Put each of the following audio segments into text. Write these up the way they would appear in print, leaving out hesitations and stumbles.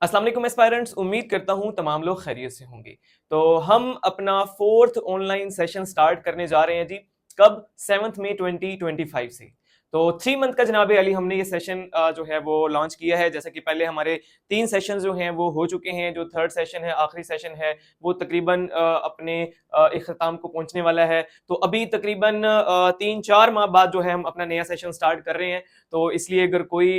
अस्सलाम वालेकुम एस्पायरेंट्स, उम्मीद करता हूँ तमाम लोग खैरियत से होंगे। तो हम अपना 4th ऑनलाइन सेशन स्टार्ट करने जा रहे हैं जी। कब? 7 मई 2025 से। तो 3 मंथ का जनाब अली हमने ये सेशन जो है वो लॉन्च किया है। जैसा कि पहले हमारे 3 सेशन जो हैं वो हो चुके हैं। जो थर्ड सेशन है, आखिरी सेशन है, वो तकरीबन अपने इख्तिताम को पहुंचने वाला है। तो अभी तकरीबन 3-4 माह बाद जो है हम अपना नया सेशन स्टार्ट कर रहे हैं। तो इसलिए अगर कोई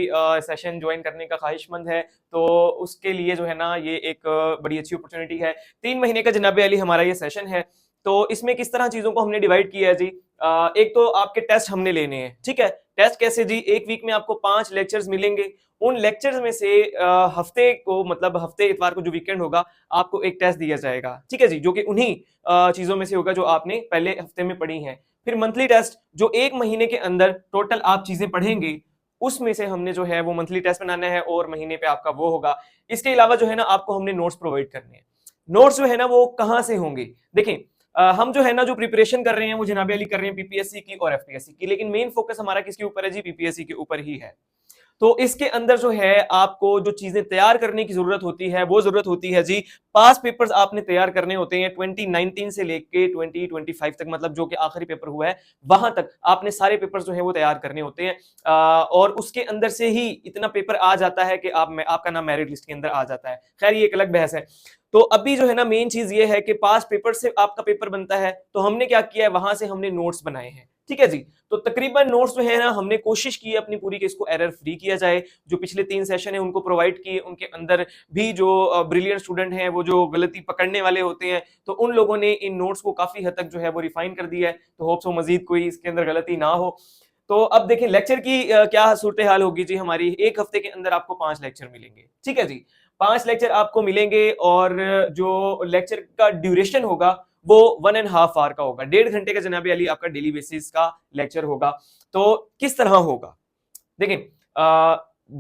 सेशन ज्वाइन करने का ख्वाहिशमंद है तो उसके लिए जो है ना ये एक बड़ी अच्छी अपॉर्चुनिटी है। 3 महीने का जनाब अली हमारा ये सेशन है। तो इसमें किस तरह चीजों को हमने डिवाइड किया है जी। एक तो आपके टेस्ट हमने लेने हैं, ठीक है। टेस्ट कैसे जी? एक वीक में आपको 5 लेक्चर्स मिलेंगे। उन लेक्चर्स में से हफ्ते को, मतलब हफ्ते इतवार को जो वीकेंड होगा, आपको एक टेस्ट दिया जाएगा, ठीक है जी, जो कि उन्हीं चीजों में से होगा जो आपने पहले हफ्ते में पढ़ी हैं। फिर मंथली टेस्ट जो 1 महीने के अंदर टोटल आप चीजें पढ़ेंगे, उसमें से हमने जो है वो मंथली टेस्ट बनाना है और महीने पे आपका वो होगा। इसके अलावा जो है ना आपको हमने नोट्स प्रोवाइड करने हैं। नोट्स जो है ना वो कहां से होंगे? देखें, हम जो है ना जो प्रिपरेशन कर रहे हैं वो जनाब अली कर रहे हैं पीपीएससी की और एफपीएससी की, लेकिन मेन फोकस हमारा किसके ऊपर है जी? पीपीएससी के ऊपर ही है। तो इसके अंदर जो है आपको जो चीजें तैयार करने की जरूरत होती है वो जरूरत होती है जी, पास पेपर्स आपने तैयार करने होते हैं 2019 से लेके 2025 तक, मतलब जो कि आखिरी पेपर हुआ है वहां तक आपने सारे पेपर्स जो है वो तैयार करने होते हैं। और उसके अंदर से ही इतना पेपर आ जाता है कि आपका नाम मेरिट लिस्ट के अंदर आ जाता है। खैर ये एक अलग बहस है। तो अभी जो है ना मेन चीज ये है कि पास पेपर से आपका पेपर बनता है, तो हमने क्या किया है, वहां से हमने नोट्स बनाए हैं, ठीक है जी। तो तकरीबन नोट्स जो है ना हमने कोशिश की है अपनी पूरी कि इसको एरर फ्री किया जाए। जो पिछले 3 सेशन है उनको प्रोवाइड किए, उनके अंदर भी जो ब्रिलियंट स्टूडेंट हैं, वो जो गलती पकड़ने वाले होते हैं, तो उन लोगों ने इन नोट्स को काफी हद तक जो है वो रिफाइन कर दिया है। तो होप्स हो मजीद कोई इसके अंदर गलती ना हो। तो अब देखें लेक्चर की क्या सूरत हाल होगी जी हमारी। एक हफ्ते के अंदर आपको 5 लेक्चर मिलेंगे, ठीक है जी। 5 लेक्चर आपको मिलेंगे और जो लेक्चर का ड्यूरेशन होगा वो 1.5 आवर का होगा। 1.5 घंटे का जनाब अली आपका डेली बेसिस का लेक्चर होगा। तो किस तरह होगा? देखिए,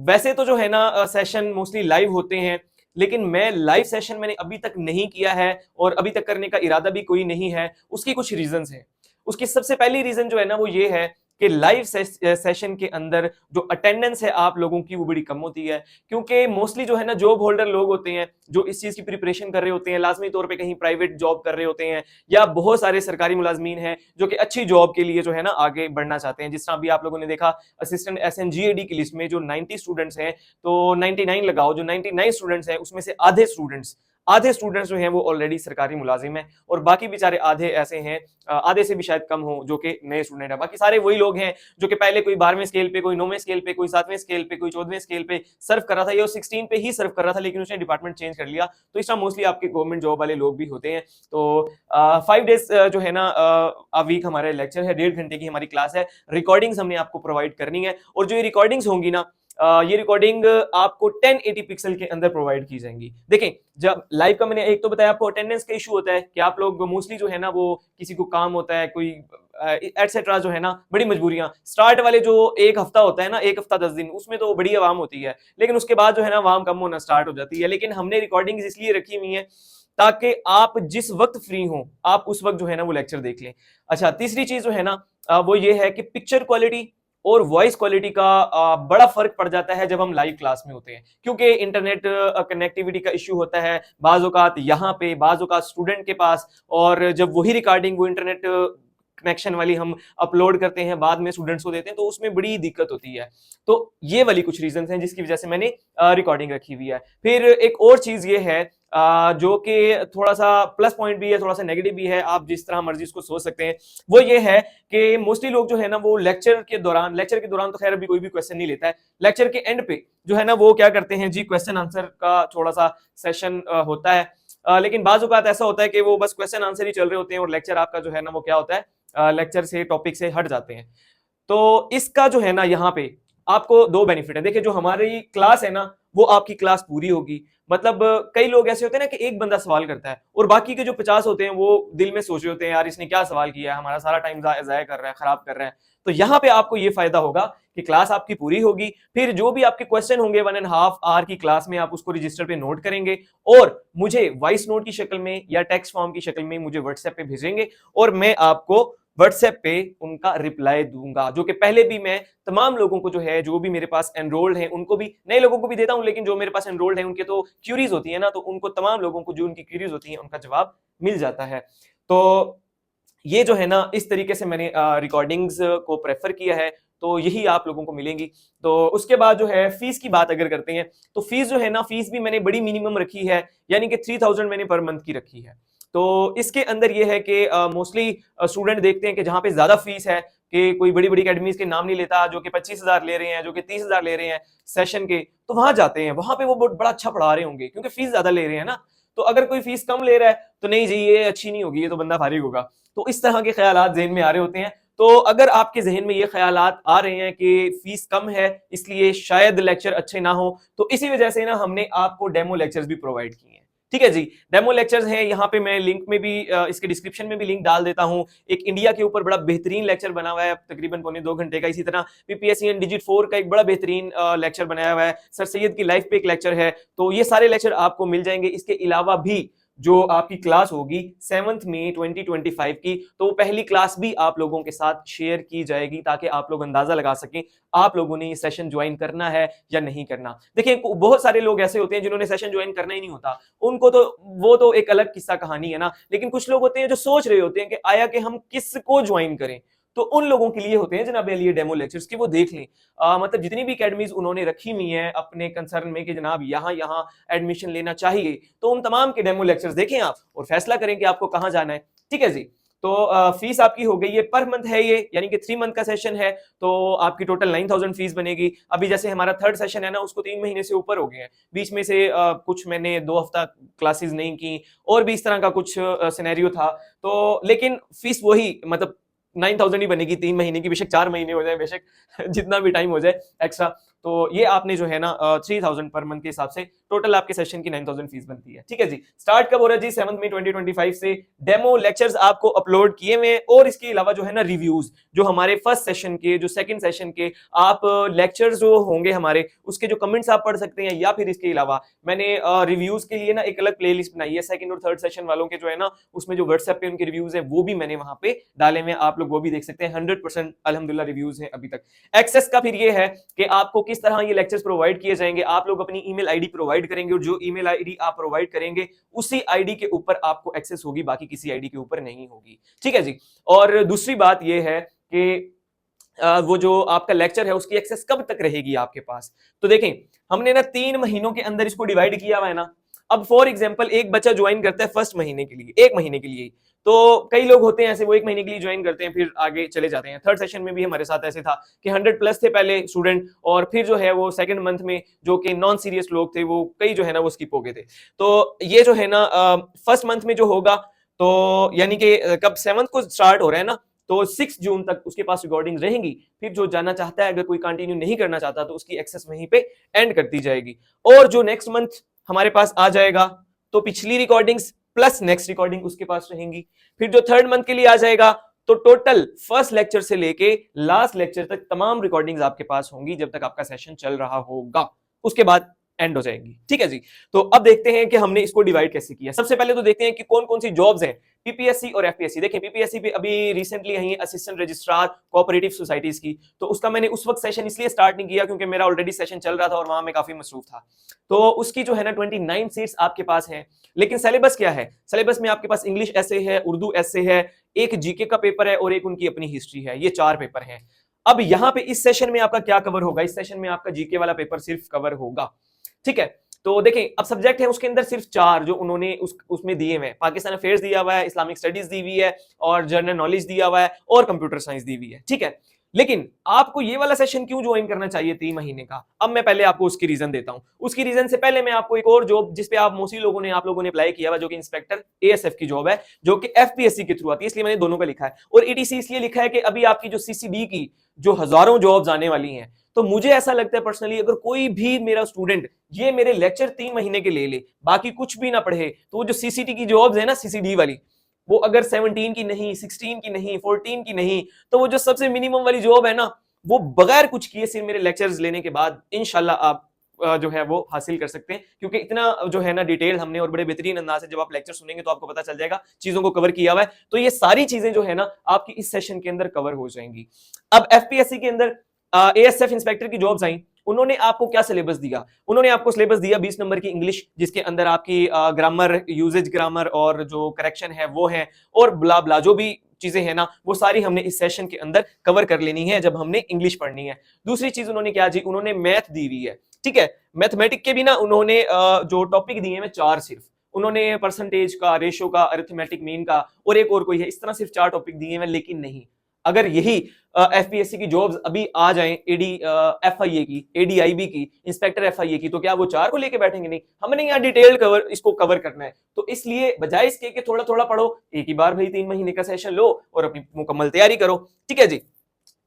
वैसे तो जो है ना सेशन मोस्टली लाइव होते हैं, लेकिन मैं लाइव सेशन मैंने अभी तक नहीं किया है और अभी तक करने का इरादा भी कोई नहीं है। उसकी कुछ रीजंस हैं। उसकी सबसे पहली रीजन जो है ना वो ये है कि लाइव सेशन के अंदर जो अटेंडेंस है आप लोगों की वो बड़ी कम होती है, क्योंकि मोस्टली जो है ना जॉब होल्डर लोग होते हैं जो इस चीज की प्रिपरेशन कर रहे होते हैं, लाजमी तौर पे कहीं प्राइवेट जॉब कर रहे होते हैं, या बहुत सारे सरकारी मुलाजमीन हैं जो कि अच्छी जॉब के लिए जो है ना आगे बढ़ना चाहते हैं। जिस तरह अभी आप लोगों ने देखा असिस्टेंट एसएनजीएडी की लिस्ट में जो 90 स्टूडेंट्स हैं, तो 99 लगाओ, जो 99 स्टूडेंट्स हैं उसमें से आधे स्टूडेंट्स जो हैं वो ऑलरेडी सरकारी मुलाजिम हैं और बाकी बेचारे आधे ऐसे हैं, आधे से भी शायद कम हो, जो कि नए स्टूडेंट है। बाकी सारे वही लोग हैं जो कि पहले कोई 12वें स्केल पे, कोई 9वें स्केल पे, कोई 7वें स्केल पे, कोई 14वें स्केल पे सर्व कर रहा था, या 16 पे ही सर्व कर रहा था, लेकिन उसने डिपार्टमेंट चेंज कर लिया। तो इस तरह मोस्टली आपके गवर्नमेंट जॉब वाले लोग भी होते हैं। तो 5 डेज जो है ना अ वीक हमारे लेक्चर है, 1.5 घंटे की हमारी क्लास है। रिकॉर्डिंग्स हमने आपको प्रोवाइड करनी है और जो ये रिकॉर्डिंग्स होंगी ना, ये रिकॉर्डिंग आपको 1080 पिक्सल के अंदर प्रोवाइड की जाएंगी। देखें, जब लाइव का मैंने एक तो बताया आपको अटेंडेंस का इशू होता है कि आप लोग मोस्टली जो है ना वो किसी को काम होता है, कोई एटसेट्रा जो है ना, बड़ी मजबूरियां। स्टार्ट वाले जो एक हफ्ता होता है ना, एक हफ्ता 10 दिन, उसमें तो बड़ी आवाम होती है, लेकिन उसके बाद जो है ना आवाम कम होना स्टार्ट हो जाती है। लेकिन हमने रिकॉर्डिंग इसलिए रखी हुई है ताकि आप जिस वक्त फ्री हो आप उस वक्त जो है ना वो लेक्चर देख लें। अच्छा, तीसरी चीज जो है ना वो ये है कि पिक्चर क्वालिटी और वॉइस क्वालिटी का बड़ा फर्क पड़ जाता है जब हम लाइव क्लास में होते हैं, क्योंकि इंटरनेट कनेक्टिविटी का इश्यू होता है बाज़ औक़ात यहाँ पे, बाज़ औक़ात स्टूडेंट के पास, और जब वही रिकॉर्डिंग वो इंटरनेट कनेक्शन वाली हम अपलोड करते हैं, बाद में स्टूडेंट्स को देते हैं, तो उसमें बड़ी दिक्कत होती है। तो ये वाली कुछ रीजंस हैं जिसकी वजह से मैंने रिकॉर्डिंग रखी हुई है। फिर एक और चीज ये है जो कि थोड़ा सा प्लस पॉइंट भी है, थोड़ा सा नेगेटिव भी है, आप जिस तरह मर्जी इसको सोच सकते हैं। वो ये है कि मोस्टली लोग जो है ना वो लेक्चर के दौरान तो खैर अभी कोई भी क्वेश्चन नहीं लेता है। लेक्चर के एंड पे जो है ना वो क्या करते हैं जी, क्वेश्चन आंसर का थोड़ा सा सेशन होता है। लेकिन बाज़ औक़ात ऐसा होता है कि वो बस क्वेश्चन आंसर ही चल रहे होते हैं और लेक्चर आपका जो है ना वो क्या होता है, लेक्चर से, टॉपिक से हट जाते हैं। तो इसका जो है ना यहाँ पे आपको 2 बेनिफिट है। देखिए, जो हमारी क्लास है ना वो आपकी क्लास पूरी होगी। मतलब कई लोग ऐसे होते हैं ना कि एक बंदा सवाल करता है और बाकी के जो 50 होते हैं वो दिल में सोच रहे होते हैं, यार इसने क्या सवाल किया है, हमारा सारा टाइम जाया कर रहा है, खराब कर रहा है। तो यहाँ पे आपको ये फायदा होगा कि क्लास आपकी पूरी होगी। फिर जो भी आपके क्वेश्चन होंगे 1.5 आवर की क्लास में, आप उसको रजिस्टर पे नोट करेंगे और मुझे वॉइस नोट की शक्ल में या टेक्स्ट फॉर्म की शक्ल में मुझे व्हाट्सएप पे भेजेंगे और मैं आपको व्हाट्सएप पे उनका रिप्लाई दूंगा, जो कि पहले भी मैं तमाम लोगों को जो है, जो भी मेरे पास एनरोल्ड हैं उनको भी, नए लोगों को भी देता हूं, लेकिन जो मेरे पास एनरोल्ड हैं उनके तो क्यूरीज होती है ना, तो उनको तमाम लोगों को जो उनकी क्यूरीज होती है उनका जवाब मिल जाता है। तो ये जो है ना, इस तरीके से मैंने रिकॉर्डिंग्स को प्रेफर किया है, तो यही आप लोगों को मिलेंगी। तो उसके बाद जो है फीस की बात अगर करते हैं, तो फीस जो है ना, फीस भी मैंने बड़ी मिनिमम रखी है, यानी कि 3000 मैंने पर मंथ की रखी है। तो इसके अंदर ये है कि मोस्टली स्टूडेंट देखते हैं कि जहां पे ज्यादा फीस है, कि कोई बड़ी बड़ी अकेडमीज के नाम नहीं लेता, जो कि 25,000 ले रहे हैं, जो कि 30,000 ले रहे हैं सेशन के, तो वहां जाते हैं, वहां पे वो बहुत बड़ा अच्छा पढ़ा रहे होंगे क्योंकि फीस ज्यादा ले रहे हैं ना। तो अगर कोई फीस कम ले रहा है तो नहीं जी, ये अच्छी नहीं होगी, ये तो बंदा फारिग होगा। तो इस तरह के ख्यालात ज़हन में आ रहे होते हैं। तो अगर आपके जहन में ये ख्यालात आ रहे हैं कि फीस कम है इसलिए शायद लेक्चर अच्छे ना हो, तो इसी वजह से ना हमने आपको डेमो लेक्चर्स भी प्रोवाइड किए हैं। ठीक है जी, डेमो लेक्चर्स हैं, यहाँ पे मैं लिंक में भी इसके डिस्क्रिप्शन में भी लिंक डाल देता हूँ। एक इंडिया के ऊपर बड़ा बेहतरीन लेक्चर बना हुआ है, तकरीबन 2.25 घंटे का। इसी तरह पीपीएससी एंड डिजिट 4 का एक बड़ा बेहतरीन लेक्चर बनाया हुआ है, सर सैयद की लाइफ पे एक लेक्चर है। तो ये सारे लेक्चर आपको मिल जाएंगे। इसके अलावा भी जो आपकी क्लास होगी 7 मई 2025 की, तो पहली क्लास भी आप लोगों के साथ शेयर की जाएगी, ताकि आप लोग अंदाजा लगा सकें आप लोगों ने ये सेशन ज्वाइन करना है या नहीं करना। देखिए, बहुत सारे लोग ऐसे होते हैं जिन्होंने सेशन ज्वाइन करना ही नहीं होता, उनको तो वो तो एक अलग किस्सा कहानी है ना। लेकिन कुछ लोग होते हैं जो सोच रहे होते हैं कि आया कि हम किसको ज्वाइन करें, तो उन लोगों के लिए होते हैं जनाब ये डेमो लेक्चर्स की, वो देख लें। मतलब जितनी भी अकेडमीज उन्होंने रखी हुई हैं अपने कंसर्न में कि जनाब यहाँ यहाँ एडमिशन लेना चाहिए, तो उन तमाम के डेमो लेक्चर्स देखें आप और फैसला करें कि आपको कहाँ जाना है। ठीक है जी। तो फीस आपकी हो गई है, पर मंथ है ये, यानी कि 3 मंथ का सेशन है, तो आपकी टोटल 9000 फीस बनेगी। अभी जैसे हमारा थर्ड सेशन है ना, उसको 3 महीने से ऊपर हो गए हैं, बीच में से कुछ मैंने 2 हफ्ता क्लासेस नहीं की, और भी इस तरह का कुछ सिनेरियो था। तो लेकिन फीस वही, मतलब 9000 ही बनेगी 3 महीने की, बेशक 4 महीने हो जाए, बेशक जितना भी टाइम हो जाए एक्स्ट्रा। तो ये आपने जो है ना 3000 पर मंथ के हिसाब से टोटल आपके सेशन की 9000 फीस बनती है। ठीक है जी। स्टार्ट कब हो रहा है जी? 7 मई 2025 से। डेमो लेक्चर्स आपको अपलोड किए हुए, और इसके अलावा जो है ना रिव्यूज, जो हमारे फर्स्ट सेशन के, जो सेकंड सेशन के आप लेक्चर्स जो होंगे हमारे, उसके जो कमेंट्स आप पढ़ सकते हैं, या फिर इसके अलावा मैंने रिव्यूज के लिए ना एक अलग प्लेलिस्ट बनाई है, सेकंड और थर्ड सेशन वालों के जो है ना, उसमें जो व्हाट्सएप पे उनके रिव्यूज है वो भी मैंने वहां पे डाले में, आप लोग वो भी देख सकते हैं। 100% अल्हम्दुलिल्लाह रिव्यूज हैं अभी तक। एक्सेस का फिर ये है कि आपको किस तरह ये लेक्चर्स प्रोवाइड किए जाएंगे। आप लोग अपनी ईमेल आईडी प्रोवाइड करेंगे, और जो ईमेल आईडी आप प्रोवाइड करेंगे उसी आईडी के ऊपर आपको एक्सेस होगी, बाकी किसी आईडी के ऊपर नहीं होगी। ठीक है जी। और दूसरी बात ये है कि वो जो आपका लेक्चर है उसकी एक्सेस कब तक रहेगी आपके पास। तो देखें, हमने ना 3 महीनों के अंदर इसको डिवाइड किया हुआ है ना। अब फॉर एग्जांपल एक बच्चा ज्वाइन करता है फर्स्ट महीने के लिए, 1 महीने के लिए, तो कई लोग होते हैं ऐसे, वो 1 महीने के लिए ज्वाइन करते हैं फिर आगे चले जाते हैं। थर्ड सेशन में भी हमारे साथ ऐसे था कि 100+ थे पहले स्टूडेंट, और फिर जो है वो सेकंड मंथ में जो कि नॉन सीरियस लोग थे, वो कई जो है ना वो स्किप हो गए थे। तो ये जो है ना फर्स्ट मंथ में जो होगा, तो यानी कि कब 7th को स्टार्ट हो रहा है ना, तो 6 जून तक उसके पास रिकॉर्डिंग रहेंगी। फिर जो जाना चाहता है, अगर कोई कंटिन्यू नहीं करना चाहता, तो उसकी एक्सेस वहीं पे एंड कर दी जाएगी। और जो नेक्स्ट मंथ हमारे पास आ जाएगा, तो पिछली रिकॉर्डिंग्स प्लस नेक्स्ट रिकॉर्डिंग उसके पास रहेंगी। फिर जो थर्ड मंथ के लिए आ जाएगा, तो टोटल फर्स्ट लेक्चर से लेके लास्ट लेक्चर तक तमाम रिकॉर्डिंग्स आपके पास होंगी, जब तक आपका सेशन चल रहा होगा। उसके बाद एंड हो जाएगी। ठीक है जी। तो अब देखते हैं कि हमने इसको डिवाइड कैसे किया। सबसे पहले तो देखते हैं कि कौन कौन सी जॉब्स हैं पीपीएससी और एफपीएससी। देखिए, पीपीएससी पे अभी रिसेंटली आई है असिस्टेंट रजिस्ट्रार कोऑपरेटिव सोसाइटीज की, तो उसका मैंने उस वक्त सेशन इसलिए स्टार्ट नहीं किया क्योंकि मेरा ऑलरेडी सेशन चल रहा था और वहां मैं काफी मसरूफ था। तो उसकी जो है ना 29 सीट्स आपके पास है। लेकिन सिलेबस क्या है? सिलेबस में आपके पास इंग्लिश ऐसे है, उर्दू ऐसे है, एक जीके का पेपर है, और एक उनकी अपनी हिस्ट्री है। ये 4 पेपर हैं। अब यहाँ पे इस सेशन में आपका क्या कवर होगा? इस सेशन में आपका जीके वाला पेपर सिर्फ कवर होगा। ठीक है। तो देखें, अब सब्जेक्ट है उसके अंदर सिर्फ 4 जो उन्होंने उसमें दिए हुए हैं। पाकिस्तान अफेयर्स दिया हुआ है, इस्लामिक स्टडीज दी हुई है, और जनरल नॉलेज दिया हुआ है, और कंप्यूटर साइंस दी हुई है। ठीक है। लेकिन आपको ये वाला सेशन क्यों ज्वाइन करना चाहिए 3 महीने का? अब मैं पहले आपको उसकी रीजन देता हूं। उसकी रीजन से पहले मैं आपको एक और जॉब, जिसपे आप मोस्टली लोगों ने आप लोगों ने अप्लाई किया हुआ, जो कि इंस्पेक्टर एएसएफ की जॉब है, जो कि एफपीएससी के थ्रू आती है, इसलिए मैंने दोनों का लिखा है। और ईटीसी इसलिए लिखा है कि अभी आपकी जो सीसीडी की जो हजारों जॉब्स आने वाली हैं, तो मुझे ऐसा लगता है पर्सनली, अगर कोई भी मेरा स्टूडेंट ये मेरे लेक्चर 3 महीने के ले ले, बाकी कुछ भी ना पढ़े, तो वो जो सीसीटी की जॉब्स है ना, सीसीडी वाली, वो अगर 17 की नहीं, 16 की नहीं, 14 की नहीं, तो वो जो सबसे मिनिमम वाली जॉब है ना, वो बगैर कुछ किए सिर्फ मेरे लेक्चर्स लेने के बाद इंशाल्लाह आप जो है वो हासिल कर सकते हैं, क्योंकि इतना जो है ना डिटेल हमने और बड़े बेहतरीन अंदाज से जब आप लेक्चर सुनेंगे तो आपको पता चल जाएगा चीजों को कवर किया हुआ है। तो ये सारी चीजें जो है ना आपकी इस सेशन के अंदर कवर हो जाएंगी। अब एफपीएससी के अंदर एएसएफ इंस्पेक्टर की जॉब्स आई, उन्होंने आपको क्या सिलेबस दिया? उन्होंने आपको सिलेबस दिया 20 नंबर की इंग्लिश, जिसके अंदर आपकी ग्रामर, यूजेज ग्रामर और जो करेक्शन है वो है, और ब्ला ब्ला जो भी चीजें हैं ना वो सारी हमने इस सेशन के अंदर कवर कर लेनी है जब हमने इंग्लिश पढ़नी है। दूसरी चीज उन्होंने क्या जी, उन्होंने मैथ दी हुई है, ठीक है। मैथमेटिक के भी ना उन्होंने जो टॉपिक दिए हैं 4 सिर्फ, उन्होंने परसेंटेज का, रेशो का, अरिथमेटिक मीन का, और एक और कोई है, इस तरह सिर्फ 4 टॉपिक दिए हैं। लेकिन नहीं, अगर यही एफपीएससी की जॉब्स अभी आ जाएं, एडी एफआईए की, एडीआईबी की, इंस्पेक्टर एफआईए की, तो क्या वो 4 को लेके बैठेंगे? नहीं, हमने यहाँ डिटेल कवर इसको कवर करना है। तो इसलिए बजाय इसके कि थोड़ा थोड़ा पढ़ो, एक ही बार भाई 3 महीने का सेशन लो और अपनी मुकम्मल तैयारी करो, ठीक है जी।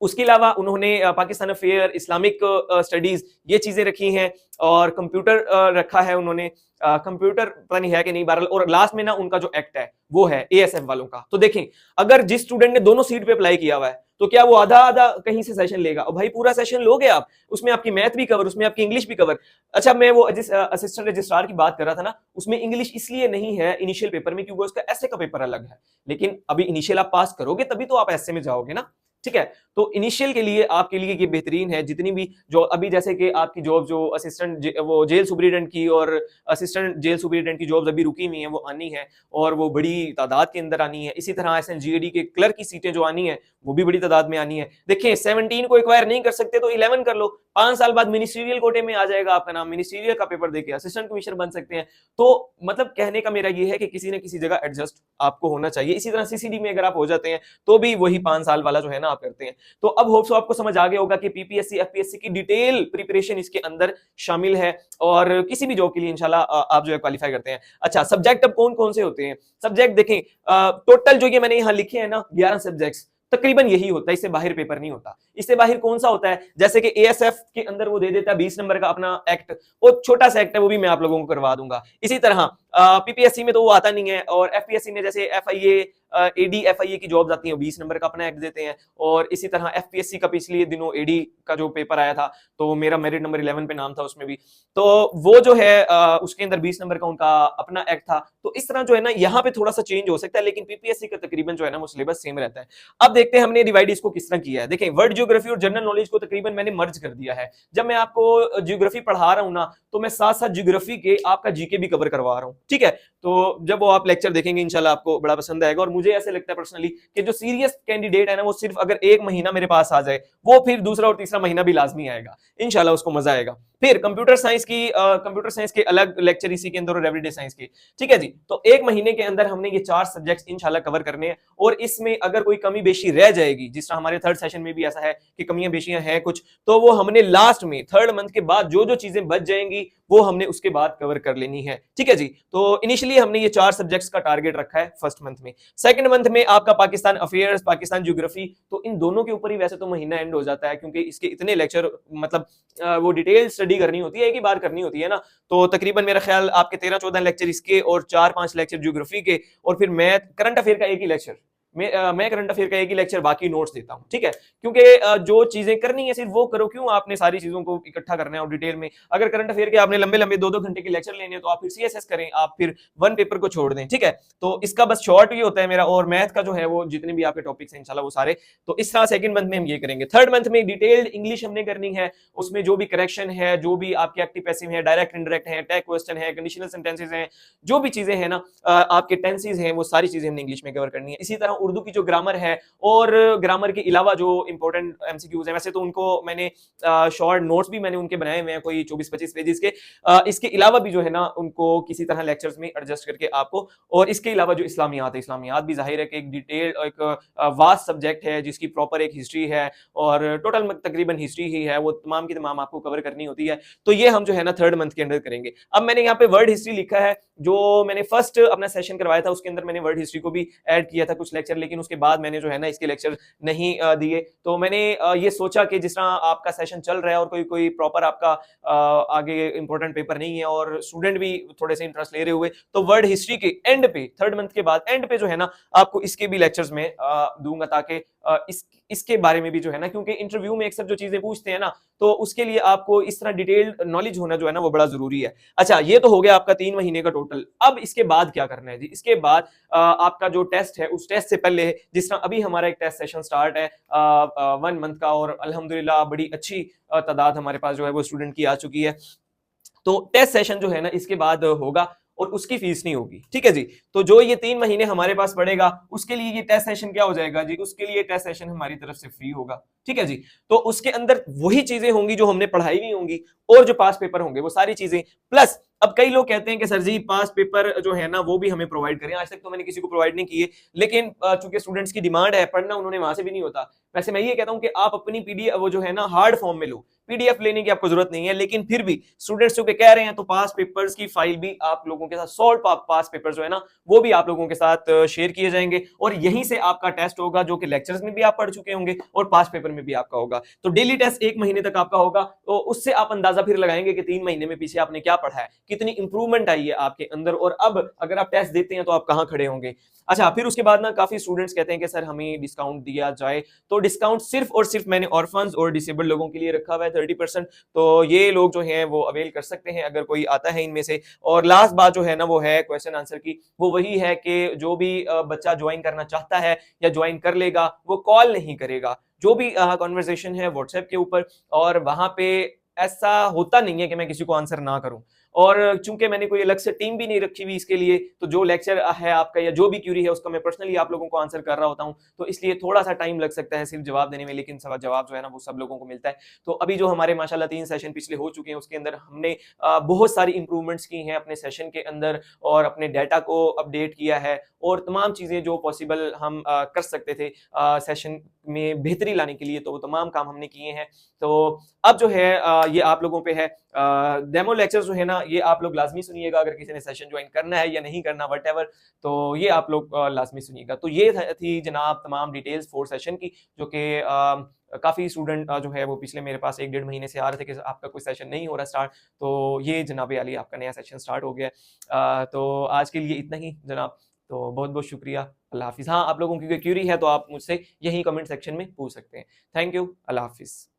उसके अलावा उन्होंने पाकिस्तान अफेयर, इस्लामिक स्टडीज, ये चीजें रखी हैं, और कंप्यूटर रखा है उन्होंने। कंप्यूटर पता नहीं है कि नहीं, बहरहाल। और लास्ट में ना उनका जो एक्ट है वो है एएसएफ वालों का। तो देखें, अगर जिस स्टूडेंट ने दोनों सीट पे अप्लाई किया हुआ है तो क्या वो आधा आधा कहीं से सेशन लेगा? और भाई पूरा सेशन लोगे आप, उसमें आपकी मैथ भी कवर, उसमें आपकी इंग्लिश भी कवर। अच्छा, मैं वो जिस असिस्टेंट रजिस्ट्रार की बात कर रहा था ना, उसमें इंग्लिश इसलिए नहीं है इनिशियल पेपर में क्योंकि उसका एसए का पेपर अलग है, लेकिन अभी इनिशियल आप पास करोगे तभी तो आप एसए में जाओगे ना, ठीक है। तो इनिशियल के लिए आपके लिए ये बेहतरीन है। जितनी भी जो अभी जैसे कि आपकी जॉब जो असिस्टेंट वो जेल सुपरिटेंडेंट की और असिस्टेंट जेल सुपरिटेंडेंट की जॉब्स अभी रुकी हुई हैं वो आनी है, और वो बड़ी तादाद के अंदर आनी है। इसी तरह एसएनजीएडी के क्लर्क की सीटें जो आनी है वो भी बड़ी तादाद में आनी है। देखिए 17 को एक्वायर नहीं कर सकते तो 11 कर लो, 5 साल बाद मिनिस्ट्रियल कोटे में आ जाएगा आपका नाम, मिनिस्ट्रियल का पेपर देके असिस्टेंट कमिश्नर बन सकते हैं। तो मतलब कहने का मेरा ये है कि किसी न किसी जगह एडजस्ट आपको होना चाहिए। इसी तरह सीसीडी में अगर आप हो जाते हैं तो भी वही 5 साल वाला जो है ना आप करते हैं। तो अब होप सो आपको समझ आ गया होगा कि पीपीएससी एफपीएससी की डिटेल प्रिपरेशन इसके अंदर शामिल है, और किसी भी जॉब के लिए इंशाल्लाह आप जो है क्वालिफाई करते हैं। अच्छा, सब्जेक्ट अब कौन कौन से होते हैं? सब्जेक्ट देखें, टोटल जो ये मैंने यहाँ लिखे हैं ना 11 सब्जेक्ट्स, तकरीबन यही होता है, इससे बाहर पेपर नहीं होता। इससे बाहर कौन सा होता है? जैसे कि एएसएफ के अंदर वो दे देता है 20 नंबर का अपना एक्ट, वो छोटा सा एक्ट है, वो भी मैं आप लोगों को करवा दूंगा। इसी तरह पीपीएससी में तो वो आता नहीं है, और एफपीएससी में जैसे एफआईए, एडी एफआईए की जॉब्स आती हैं 20 नंबर का अपना एक्ट देते हैं। और इसी तरह एफपीएससी का पिछले दिनों एडी का जो पेपर आया था तो मेरा मेरिट नंबर 11 पे नाम था उसमें भी, तो वो जो है उसके अंदर 20 नंबर का उनका अपना एक्ट था। तो इस तरह जो है ना यहाँ पे थोड़ा सा चेंज हो सकता है, लेकिन पीपीएससी का तकरीबन जो है ना वो सिलेबस सेम रहता है। अब देखते हैं हमने डिवाइड इसको किस तरह किया है। देखें, वर्ल्ड ज्योग्राफी और जनरल नॉलेज को तकरीबन मैंने मर्ज कर दिया है। जब मैं आपको ज्योग्राफी पढ़ा रहा हूं ना तो मैं साथ साथ ज्योग्राफी के आपका जीके भी कवर करवा रहा हूं, ठीक है। तो जब वो आप लेक्चर देखेंगे इंशाल्लाह आपको बड़ा पसंद आएगा। और मुझे ऐसे लगता है पर्सनली कि जो सीरियस कैंडिडेट है ना वो सिर्फ अगर 1 महीना मेरे पास आ जाए, वो फिर दूसरा और तीसरा महीना भी लाजमी आएगा इंशाल्लाह, उसको मजा आएगा। फिर कंप्यूटर साइंस के अलग लेक्चर इसी के अंदर, और एवरीडे साइंस के, ठीक है जी। तो 1 महीने के अंदर हमने ये 4 सब्जेक्ट्स इंशाल्लाह कवर करने हैं। और इसमें अगर कोई कमी बेशी रह जाएगी, जिस तरह हमारे 3rd सेशन में भी ऐसा है कि कमियां बेशियां हैं कुछ, तो वो हमने लास्ट में 3rd मंथ के बाद जो जो चीजें बच जाएंगी वो हमने उसके बाद कवर कर लेनी है, ठीक है जी। तो इनिशियली हमने ये 4 सब्जेक्ट्स का टारगेट रखा है फर्स्ट मंथ में। सेकंड मंथ में आपका पाकिस्तान अफेयर्स, पाकिस्तान ज्योग्राफी, तो इन दोनों के ऊपर ही वैसे तो महीना एंड हो जाता है, क्योंकि इसके इतने लेक्चर, मतलब वो डिटेल स्टडी करनी होती है, एक ही बार करनी होती है ना। तो तकरीबन मेरा ख्याल आपके 13-14 लेक्चर इसके, और 4-5 लेक्चर ज्योग्राफी के, और फिर मैथ, करंट अफेयर का एक ही लेक्चर। मैं करंट अफेयर का एक ही लेक्चर, बाकी नोट्स देता हूं, ठीक है। क्योंकि जो चीजें करनी है सिर्फ वो करो, क्यों आपने सारी चीजों को इकट्ठा करना है और डिटेल में। अगर करंट अफेयर के आपने लंबे लंबे 2-2 घंटे के लेक्चर लेने हैं तो आप फिर सीएसएस करें, आप फिर 1 पेपर को छोड़ दें, ठीक है। तो इसका बस शॉर्ट ही होता है मेरा। और मैथ का जो है वो जितने भी आपके टॉपिक्स हैं इंशाल्लाह वो सारे, तो इस तरह सेकंड मंथ में हम ये करेंगे। थर्ड मंथ में डिटेल्ड इंग्लिश हमने करनी है, उसमें जो भी करेक्शन है, जो भी आपके एक्टिव पैसिव है, डायरेक्ट इंडायरेक्ट है, टैग क्वेश्चन है, कंडीशनल सेंटेंसेस हैं, जो भी चीजें हैं ना, आपके टेंसेस हैं, वो सारी चीजें हमने इंग्लिश में कवर करनी है। इसी तरह उर्दू की जो ग्रामर है, और ग्रामर के अलावा जो इंपॉर्टेंट एमसीक्यूज हैं, वैसे तो उनको मैंने शॉर्ट नोट्स भी मैंने उनके बनाए हुए हैं कोई 24-25 पेजेस के। इसके अलावा भी जो है ना उनको किसी तरह लेक्चर्स में एडजस्ट करके आपको, और इसके अलावा जो इस्लामियात है, इस्लामियात भी जाहिर है कि एक डिटेल, एक वास्ट सब्जेक्ट है जिसकी प्रॉपर एक हिस्ट्री है, और टोटल तकरीबन हिस्ट्री ही है, वो तमाम की तमाम आपको कवर करनी होती है। तो ये हम जो है ना थर्ड मंथ के अंदर करेंगे। अब मैंने यहाँ पे वर्ल्ड हिस्ट्री लिखा है, जो मैंने फर्स्ट अपना सेशन करवाया था उसके अंदर मैंने वर्ल्ड हिस्ट्री को भी ऐड किया था कुछ लेक्चर, लेकिन उसके बाद मैंने जो है ना इसके लेक्चर नहीं दिए। तो मैंने ये सोचा कि जिस तरह आपका सेशन चल रहा है और कोई प्रॉपर आपका आगे इंपॉर्टेंट पेपर नहीं है, और स्टूडेंट भी थोड़े से इंटरेस्ट ले रहे हुए, तो वर्ल्ड हिस्ट्री के एंड पे, थर्ड मंथ के बाद एंड पे जो है ना आपको इसके भी लेक्चर्स में दूंगा, ताकि इस इसके बारे में भी जो है ना, क्योंकि इंटरव्यू में अक्सर जो चीजें पूछते हैं ना, तो उसके लिए आपको इस तरह डिटेल्ड नॉलेज होना जो है ना वो बड़ा जरूरी है। अच्छा, ये तो हो गया आपका 3 महीने का टोटल। अब इसके बाद क्या करना है जी? इसके बाद आपका जो टेस्ट है, उस टेस्ट से पहले जिस तरह अभी हमारा एक टेस्ट सेशन स्टार्ट है 1 मंथ का, और अल्हम्दुलिल्लाह बड़ी अच्छी तादाद हमारे पास जो है वो स्टूडेंट की आ चुकी है। तो टेस्ट सेशन जो है ना इसके बाद होगा, और उसकी फीस नहीं होगी, ठीक है जी। तो जो ये 3 महीने हमारे पास पड़ेगा, उसके लिए ये टेस्ट सेशन क्या हो जाएगा जी? उसके लिए टेस्ट सेशन हमारी तरफ से फ्री होगा, ठीक है जी। तो उसके अंदर वही चीजें होंगी जो हमने पढ़ाई हुई होंगी, और जो पास पेपर होंगे वो सारी चीजें प्लस। अब कई लोग कहते हैं कि सर जी पास पेपर जो है ना वो भी हमें प्रोवाइड करें। आज तक तो मैंने किसी को प्रोवाइड नहीं किए, लेकिन चूंकि स्टूडेंट्स की डिमांड है, पढ़ना उन्होंने वहां से भी नहीं होता। वैसे मैं ये कहता हूं कि आप अपनी पीडीएफ वो जो है ना हार्ड फॉर्म में लो, पीडीएफ लेने की आपको जरूरत नहीं है। लेकिन फिर भी स्टूडेंट्स जो कह रहे हैं, तो पास पेपर्स की फाइल भी आप लोगों के साथ, सॉल्व पास पेपर जो है ना वो भी आप लोगों के साथ शेयर किए जाएंगे, और यहीं से आपका टेस्ट होगा, जो कि लेक्चर्स में भी आप पढ़ चुके होंगे और पास पेपर में भी आपका होगा। तो डेली टेस्ट 1 महीने तक आपका होगा, तो उससे आप अंदाजा फिर लगाएंगे कि 3 महीने में पीछे आपने क्या पढ़ा है, कितनी इंप्रूवमेंट आई है आपके अंदर, और अब अगर आप टेस्ट देते हैं तो आप कहां खड़े होंगे। अच्छा, फिर उसके बाद ना काफी स्टूडेंट्स कहते हैं कि सर हमें डिस्काउंट दिया जाए। तो डिस्काउंट सिर्फ और सिर्फ मैंने ऑर्फन्स और डिसेबल्ड लोगों के लिए रखा हुआ है 30%। तो ये लोग जो हैं वो अवेल कर सकते हैं अगर कोई आता है इनमें से। और लास्ट बात जो है ना वो है क्वेश्चन आंसर की, वो वही है कि जो भी बच्चा ज्वाइन करना चाहता है या ज्वाइन कर लेगा, वो कॉल नहीं करेगा। जो भी कॉन्वर्सेशन है व्हाट्सएप के ऊपर, और वहां पे ऐसा होता नहीं है कि मैं किसी को आंसर ना करूं। और चूंकि मैंने कोई अलग से टीम भी नहीं रखी हुई इसके लिए, तो जो लेक्चर है आपका या जो भी क्यूरी है उसका मैं पर्सनली आप लोगों को आंसर कर रहा होता हूं, तो इसलिए थोड़ा सा टाइम लग सकता है सिर्फ जवाब देने में, लेकिन जवाब जो है ना वो सब लोगों को मिलता है। तो अभी जो हमारे माशाल्लाह 3 सेशन पिछले हो चुके हैं, उसके अंदर हमने बहुत सारी इंप्रूवमेंट्स की हैं अपने सेशन के अंदर, और अपने डाटा को अपडेट किया है, और तमाम चीजें जो पॉसिबल हम कर सकते थे सेशन में बेहतरी लाने के लिए, तो वो तमाम काम हमने किए हैं। तो अब जो है ये आप लोगों पे है। डेमो लेक्चर जो है ना ये आप लोग लाजमी सुनिएगा, अगर किसी ने सेशन ज्वाइन करना है या नहीं करना वट, तो ये आप लोग लाजमी सुनिएगा। तो ये थी जनाब तमाम डिटेल्स 4 सेशन की, जो कि काफ़ी स्टूडेंट जो है वो पिछले मेरे पास 1-1.5 महीने से आ रहे थे कि आपका कोई सेशन नहीं हो रहा स्टार्ट। तो ये जनाब आली आपका नया सेशन स्टार्ट हो गया। तो आज के लिए इतना ही जनाब। तो बहुत बहुत शुक्रिया, अल्लाह हाफिज़। हाँ, आप लोगों की कोई क्यूरी है तो आप मुझसे यही कमेंट सेक्शन में पूछ सकते हैं। थैंक यू, अल्लाह हाफिज़।